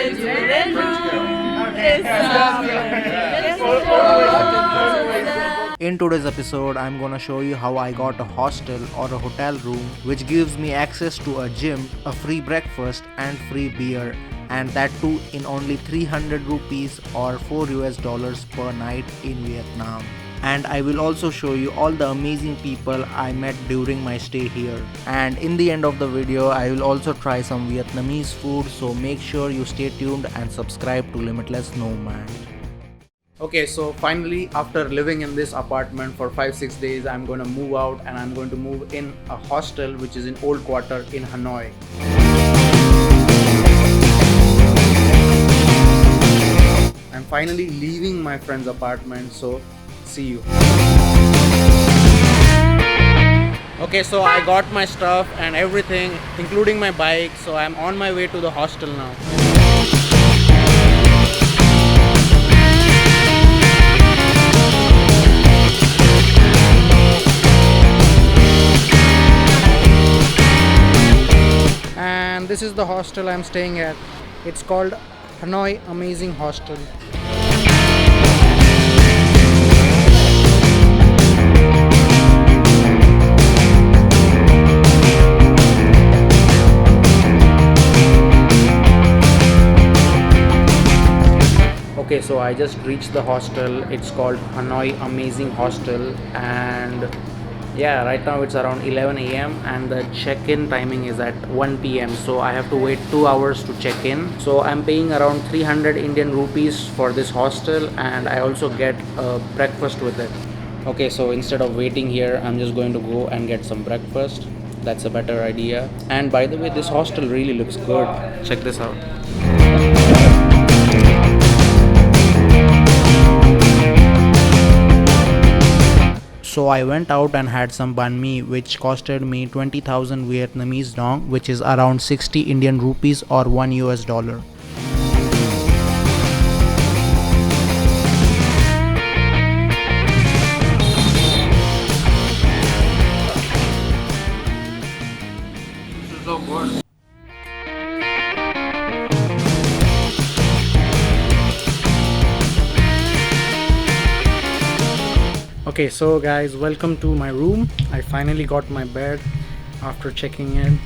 In today's episode, I'm gonna show you how I got a hostel or a hotel room which gives me access to a gym, a free breakfast and free beer, and that too in only 300 rupees or $4 per night in Vietnam. And I will also show you all the amazing people I met during my stay here. And in the end of the video, I will also try some Vietnamese food, so make sure you stay tuned and subscribe to Limitless Nomad. Okay, so finally after living in this apartment for 5-6 days, I'm going to move out and I'm going to move in a hostel which is in Old Quarter in Hanoi. I'm finally leaving my friend's apartment, so see you. Okay, so I got my stuff and everything, including my bike, so I'm on my way to the hostel now. And this is the hostel I'm staying at. It's called Hanoi Amazing Hostel. Okay, so I just reached the hostel. It's called Hanoi Amazing Hostel, and yeah, right now it's around 11 a.m. and the check-in timing is at 1 p.m. so I have to wait 2 hours to check in. So I'm paying around 300 Indian rupees for this hostel, and I also get a breakfast with it. Okay, so instead of waiting here, I'm just going to go and get some breakfast. That's a better idea. And by the way, this hostel really looks good. Check this out. So I went out and had some banh mi, which costed me 20,000 Vietnamese dong, which is around 60 Indian rupees or $1. This is so good. Okay, so guys, welcome to my room. I finally got my bed after checking in.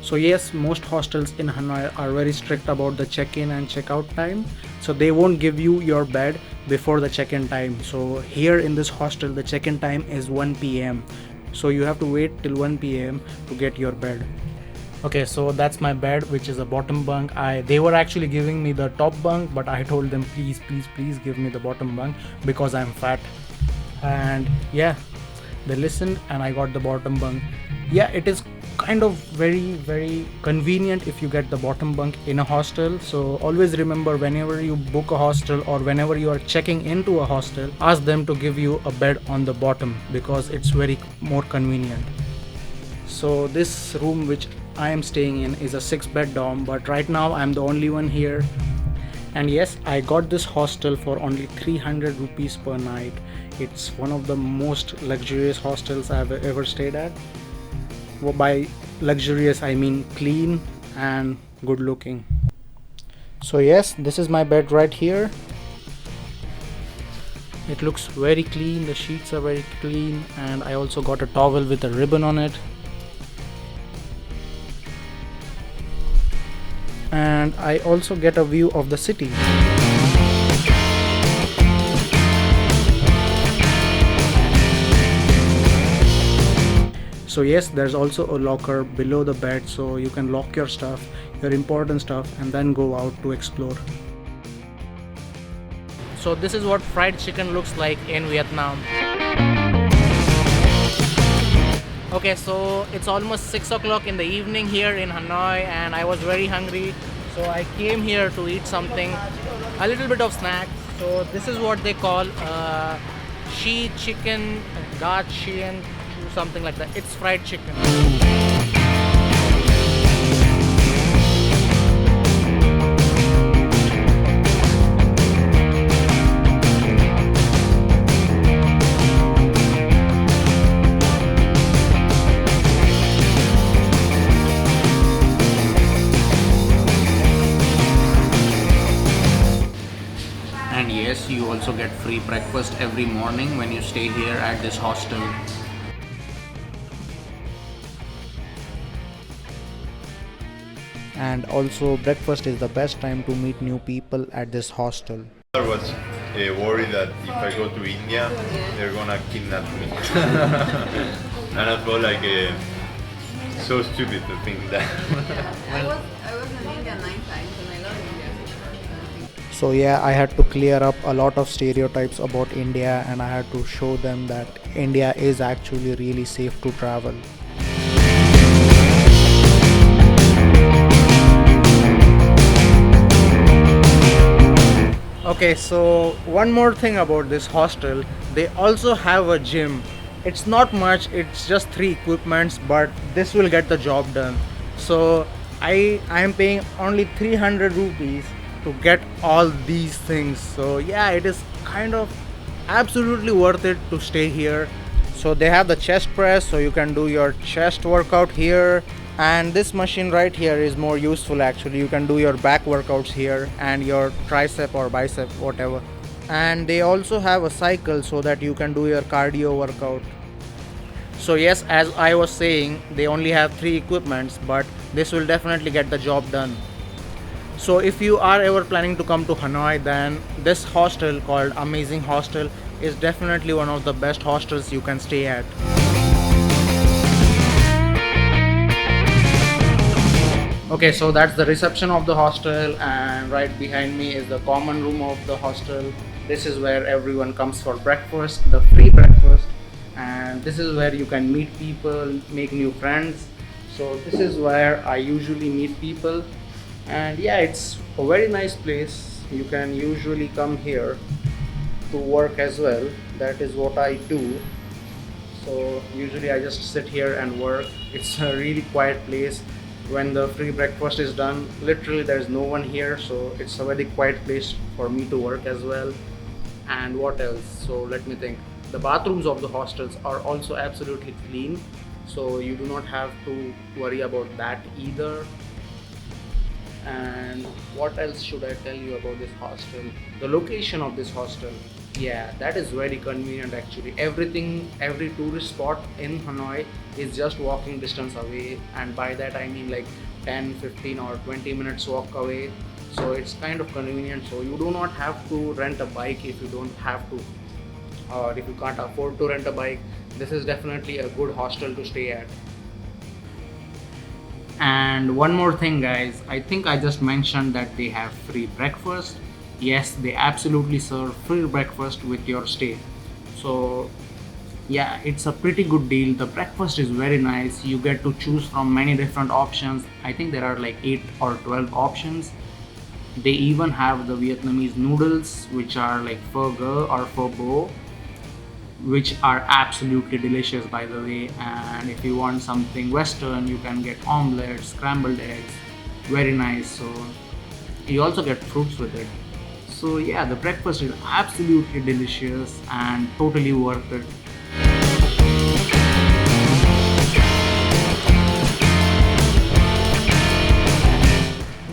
So yes, most hostels in Hanoi are very strict about the check-in and check-out time, so they won't give you your bed before the check-in time. So here in this hostel, the check-in time is 1 p.m. so you have to wait till 1 p.m. to get your bed. Okay, so that's my bed, which is a bottom bunk. They were actually giving me the top bunk, but I told them please give me the bottom bunk because I'm fat. And yeah, they listened and I got the bottom bunk. Yeah, it is kind of very convenient if you get the bottom bunk in a hostel. So always remember, whenever you book a hostel or whenever you are checking into a hostel, ask them to give you a bed on the bottom because it's very more convenient. So this room which I am staying in is a 6-bed dorm, but right now I'm the only one here. And yes, I got this hostel for only 300 rupees per night. It's one of the most luxurious hostels I've ever stayed at. Well, by luxurious I mean clean and good looking. So yes, this is my bed right here. It looks very clean, the sheets are very clean, and I also got a towel with a ribbon on it. And I also get a view of the city. So yes, there's also a locker below the bed, so you can lock your stuff, your important stuff, and then go out to explore. So this is what fried chicken looks like in Vietnam. Okay, so it's almost 6 o'clock in the evening here in Hanoi and I was very hungry. So I came here to eat something, a little bit of snack. So this is what they call shi chicken, gach chien, something like that. It's fried chicken. yes, you also get free breakfast every morning when you stay here at this hostel. And also breakfast is the best time to meet new people at this hostel. I was worried that if I go to India, they're gonna kidnap me. And I felt like so stupid to think that. I was in India 9 times and I love India. So yeah, I had to clear up a lot of stereotypes about India, and I had to show them that India is actually really safe to travel. Okay, so one more thing about this hostel, they also have a gym. It's not much, it's just 3 equipments, but this will get the job done. So I am paying only 300 rupees to get all these things. So yeah, it is kind of absolutely worth it to stay here. So they have the chest press, so you can do your chest workout here. And this machine right here is more useful actually. You can do your back workouts here and your tricep or bicep, whatever. And they also have a cycle so that you can do your cardio workout. So yes, as I was saying, they only have 3 equipments, but this will definitely get the job done. So if you are ever planning to come to Hanoi, then this hostel called Amazing Hostel is definitely one of the best hostels you can stay at. Okay, so that's the reception of the hostel, and right behind me is the common room of the hostel. This is where everyone comes for breakfast, the free breakfast, and this is where you can meet people, make new friends. So this is where I usually meet people, and yeah, it's a very nice place. You can usually come here to work as well. That is what I do. So usually I just sit here and work. It's a really quiet place. When the free breakfast is done, literally there's no one here, so it's a very quiet place for me to work as well. And what else? So let me think. The bathrooms of the hostels are also absolutely clean, so you do not have to worry about that either. And what else should I tell you about this hostel? The location of this hostel, yeah, that is very convenient actually. Every tourist spot in Hanoi is just walking distance away, and by that I mean like 10, 15 or 20 minutes walk away. So it's kind of convenient, so you do not have to rent a bike if you don't have to, or if you can't afford to rent a bike. This is definitely a good hostel to stay at. And one more thing guys, I think I just mentioned that they have free breakfast. Yes, they absolutely serve free breakfast with your stay. So yeah, it's a pretty good deal. The breakfast is very nice. You get to choose from many different options. I think there are like 8 or 12 options. They even have the Vietnamese noodles, which are like pho ge or pho bo, which are absolutely delicious by the way. And if you want something western, you can get omelets, scrambled eggs, very nice. So you also get fruits with it. So yeah, the breakfast is absolutely delicious and totally worth it.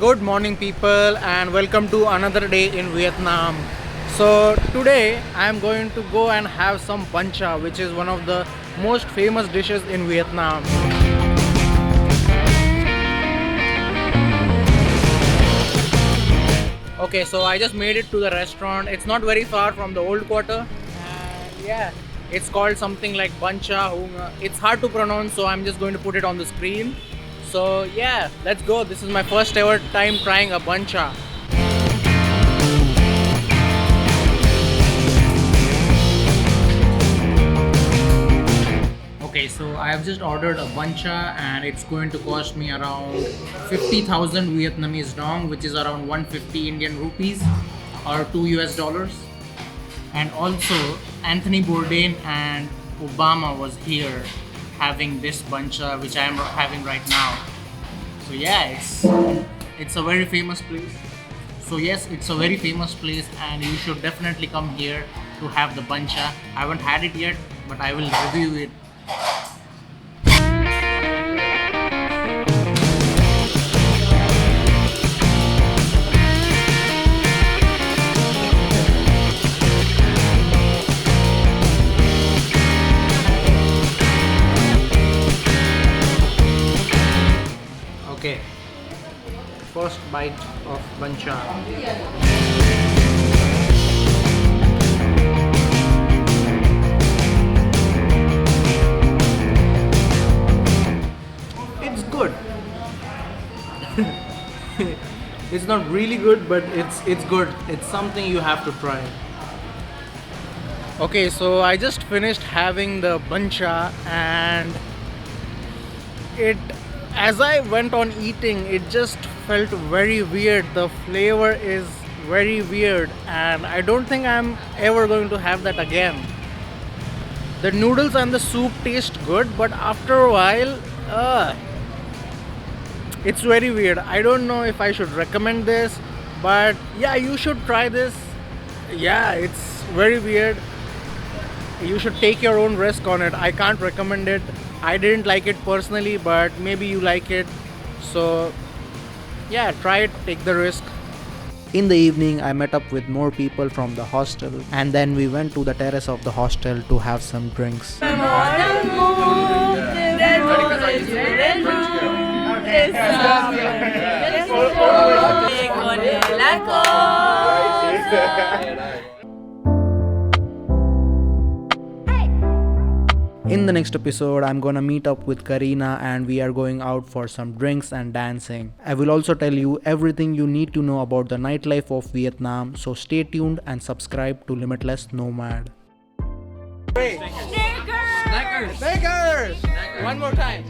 Good morning people, and welcome to another day in Vietnam. So today I am going to go and have some bun cha, which is one of the most famous dishes in Vietnam. Okay, so I just made it to the restaurant. It's not very far from the old quarter, and yeah, it's called something like bun cha. It's hard to pronounce, so I'm just going to put it on the screen. So yeah, let's go. This is my first ever time trying a bun cha. Okay, so I have just ordered a bun cha, and it's going to cost me around 50,000 Vietnamese dong, which is around 150 Indian rupees or $2 US. And also Anthony Bourdain and Obama was here having this bun cha, which I am having right now. So yeah, it's a very famous place. So yes, it's a very famous place, and you should definitely come here to have the bun cha. I haven't had it yet, but I will review it. Okay. First bite of bancha. It's good. It's not really good, but it's good. It's something you have to try. Okay, so I just finished having the bancha, and it, as I went on eating, it just felt very weird. The flavor is very weird, and I don't think I'm ever going to have that again. The noodles and the soup taste good, but after a while, it's very weird. I don't know if I should recommend this, but yeah, you should try this. Yeah, it's very weird. You should take your own risk on it. I can't recommend it. I didn't like it personally, but maybe you like it. So yeah, try it, take the risk. In the evening, I met up with more people from the hostel, and then we went to the terrace of the hostel to have some drinks. In the next episode, I'm gonna meet up with Karina and we are going out for some drinks and dancing. I will also tell you everything you need to know about the nightlife of Vietnam, so stay tuned and subscribe to Limitless Nomad. Snickers! Snickers! One more time.